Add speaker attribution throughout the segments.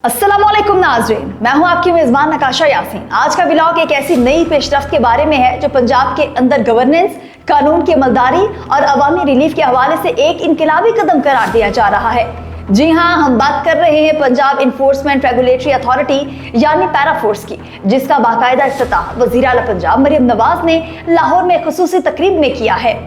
Speaker 1: अस्सलामुअलैकुम नाज़रीन, मैं हूं आपकी मेज़बान नकाशा यासीन। आज का व्लॉग एक ऐसी नई पेशरफ्त के बारे में है जो पंजाब के अंदर गवर्नेंस, कानून की अमलदारी और अवामी रिलीफ के हवाले से एक इनकलाबी कदम करार दिया जा रहा है। जी हां, हम बात कर रहे हैं पंजाब इन्फोर्समेंट रेगुलेटरी अथॉरिटी यानी पैरा फोर्स की, जिसका बाकायदा इफ्तिताह वज़ीर आला पंजाब मरियम नवाज ने लाहौर में खुसूसी तकरीब में किया है।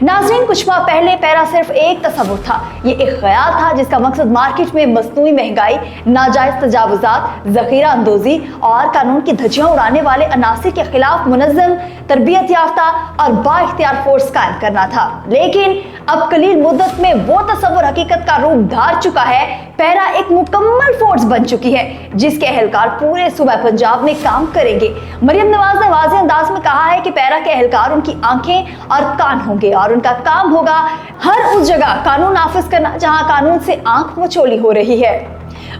Speaker 1: नाज़रीन, कुछ माह पहले पैरा सिर्फ एक तस्वुर था। ये एक ख्याल था जिसका मकसद मार्केट में मसनूई महंगाई, नाजायज तजावुजात, जखीरा अंदोजी और कानून की धज्जियां उड़ाने वाले अनासिर के खिलाफ मुनज़्ज़म, तरबियत याफ्ता और बाइख्तियार फोर्स कायम करना था। लेकिन अब कलील मुद्दत में वो तस्वुर हकीकत का रूप धार चुका है। पैरा एक मुकम्मल फोर्स बन चुकी है जिसके एहलकार पूरे सूबा पंजाब में काम करेंगे। मरियम नवाज ने वाज़ेह अंदाज में कहा है कि पैरा के एहलकार उनकी आंखें और कान होंगे और उनका काम होगा हर उस जगह कानून नाफिज करना जहां कानून से आंख मचोली हो रही है।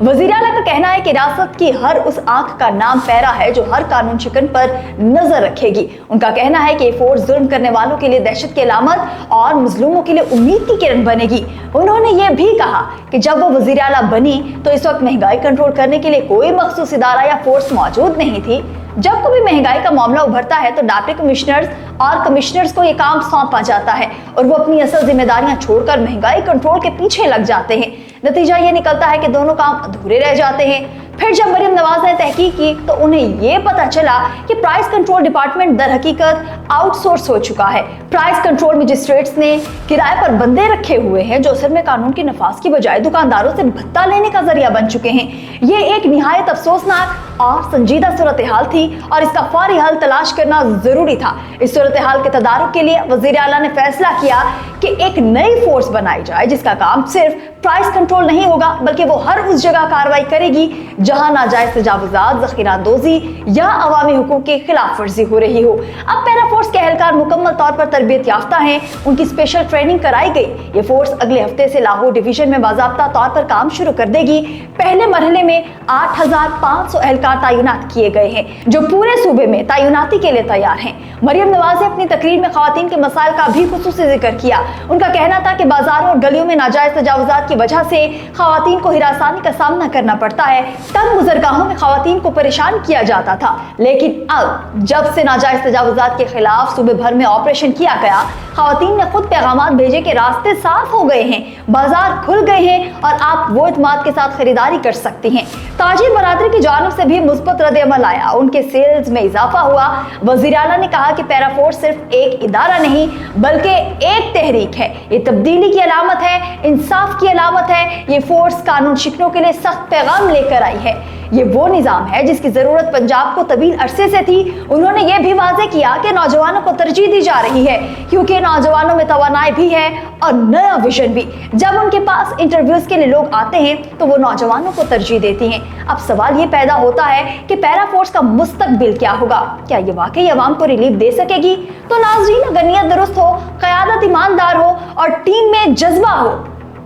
Speaker 1: वज़ीर आला का कहना है कि रियासत की हर उस आंख का नाम पैरा है जो हर कानून शिकन पर नजर रखेगी। उनका कहना है कि ये फोर्स जुल्म करने वालों के लिए दहशत की अलामत और मजलूमों के लिए उम्मीद की किरण बनेगी। उन्होंने ये भी कहा कि जब वो वज़ीर आला बनी तो इस वक्त महंगाई कंट्रोल करने के लिए कोई मखसूस इदारा या फोर्स मौजूद नहीं थी। जब कभी महंगाई का मामला उभरता है तो डिप्टी कमिश्नर्स और कमिश्नर्स को ये काम सौंपा जाता है और वो अपनी असल जिम्मेदारियां छोड़कर महंगाई कंट्रोल के पीछे लग जाते हैं। नतीजा ये निकलता है कि दोनों काम अधूरे रह जाते हैं। फिर जब मरियम नवाज ने तहकीक की तो उन्हें ये पता चला कि प्राइस कंट्रोल डिपार्टमेंट दर हकीकत आउटसोर्स हो चुका है। प्राइस कंट्रोल मजिस्ट्रेट्स ने किराए पर बंदे रखे हुए हैं जो असल में कानून की नफाज की बजाय दुकानदारों से भत्ता लेने का जरिया बन चुके हैं। ये एक निहायत अफसोसनाक और संजीदा सूरत हाल थी और इसका फौरी हल तलाश करना जरूरी था। इस सूरत हाल के तदारुक के लिए वज़ीर आला ने फैसला किया कि एक नई फोर्स बनाई जाए जिसका काम सिर्फ प्राइस कंट्रोल नहीं होगा बल्कि वो हर उस जगह कार्रवाई करेगी जहां नाजायज तजावुजात, ज़खीरा अंदोजी या अवामी हुकूक की खिलाफ वर्जी हो रही हो। अब पैरा फोर्स के एहलकार मुकम्मल तौर पर तरबियत याफ्ता हैं, उनकी स्पेशल ट्रेनिंग कराई गई। ये फोर्स अगले हफ्ते से लाहौर डिवीजन में बाज़ाब्ता तौर पर काम शुरू कर देगी। पहले मरहले में 8500 एहलकार तैनात किए गए हैं जो पूरे सूबे में तैनाती के लिए तैयार हैं। मरियम नवाज ने अपनी तकरीर में खवातीन के मसाइल का भी खुसूसी जिक्र किया। उनका कहना था कि बाजारों और गलियों में नाजायज तजावुजात की वजह से खवातीन को हिरासानी का सामना करना पड़ता है। तब गुजरगाहों में खवातीन को परेशान किया जाता था, लेकिन अब जब से नाजायज तजावुजात के खिलाफ सूबे भर में ऑपरेशन किया गया, खवातीन ने खुद पैगामात भेजे कि रास्ते साफ हो गए हैं, बाजार खुल गए हैं और आप वो इत्मीनान के साथ खरीदारी कर सकती हैं। ताजिर बरादरी की जानिब से भी मुस्बत रद्द-ए-अमल आया, उनके सेल्स में इजाफा हुआ। वज़ीर आला ने कहा कि पैरा फोर्स सिर्फ एक इदारा नहीं बल्कि एक तहरीक है। ये तब्दीली की अलामत है, इंसाफ की अलामत है। ये फोर्स कानून शिकनों के लिए सख्त पैगाम लेकर आई है। ये वो निज़ाम है जिसकी जरूरत पंजाब को तवील अरसे से थी। उन्होंने ये भी वाज़ेह किया कि नौजवानों को तरजीह दी जा रही है क्योंकि नौजवानों में तवानाई भी है और नया विजन भी। जब उनके पास इंटरव्यूज के लिए लोग आते हैं तो वो नौजवानों को तरजीह देती हैं। अब सवाल ये पैदा होता है कि पैरा फोर्स का मुस्तकबिल क्या होगा? क्या ये वाकई अवाम को रिलीफ दे सकेगी? तो नाज़रीन, अगर नीयत दुरुस्त हो, क़यादत ईमानदार हो और टीम में जज्बा हो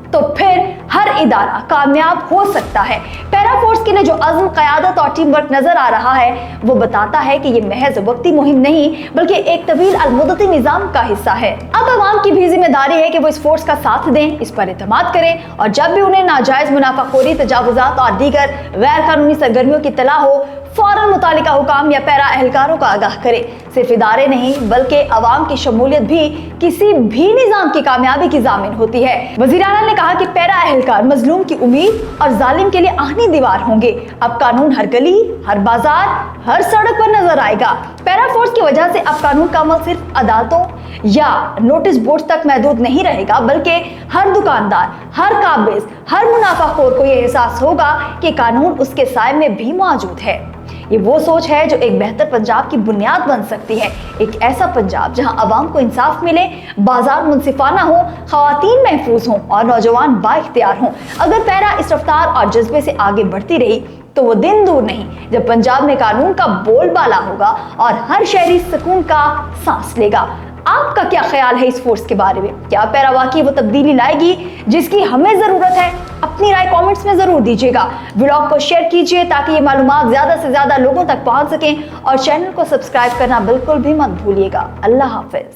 Speaker 1: तो फिर हर इदारा कामयाब हो सकता है। पैरा फोर्स के लिए जो अज़्म, क़यादत और टीम वर्क नजर आ रहा है वो बताता है कि ये महज वक्ती मुहिम नहीं बल्कि एक तवील अलमुद्दती निज़ाम का हिस्सा है। अब अवाम की भी जिम्मेदारी है कि वो इस फोर्स का साथ दें, इस पर एतमाद करें और जब भी उन्हें नाजायज मुनाफाखोरी, तजावुजात और दीगर गैर कानूनी सरगर्मियों की इत्तला हो, फौरन मुतालिका हुकाम या पैरा एहलकारों को आगाह करें। सिर्फ इदारे नहीं बल्कि अवाम की शमूलियत भी किसी भी निज़ाम की कामयाबी की जामिन होती है। वज़ीर आला ने कहा कि पैरा एहलकार मजलूम की उम्मीद और जालिम के लिए आहनी दीवार होंगे। अब कानून हर गली, हर बाजार, हर सड़क पर नजर आएगा। पैरा फोर्स की वजह से अब कानून का अमल सिर्फ अदालतों या नोटिस बोर्ड तक महदूद नहीं रहेगा बल्कि हर दुकानदार, हर काबिज, हर मुनाफाखोर को यह एहसास होगा कि कानून उसके साए में भी मौजूद है। ये वो सोच है जो एक बेहतर पंजाब की बुनियाद बन सकती है। एक ऐसा पंजाब जहां अवाम को इंसाफ मिले, बाजार मुनसिफाना हो, खवातीन महफूज हों और नौजवान बाइख्तियार हों। अगर पैरा इस रफ्तार और जज्बे से आगे बढ़ती रही तो वो दिन दूर नहीं जब पंजाब में कानून का बोलबाला होगा और हर शहरी सुकून का सांस लेगा। आपका क्या ख्याल है इस फोर्स के बारे में? क्या पैरा वाकई वो तब्दीली लाएगी जिसकी हमें जरूरत है? अपनी राय कमेंट्स में जरूर दीजिएगा। व्लॉग को शेयर कीजिए ताकि ये मालूमात ज्यादा से ज्यादा लोगों तक पहुंच सकें और चैनल को सब्सक्राइब करना बिल्कुल भी मत भूलिएगा। अल्लाह हाफिज।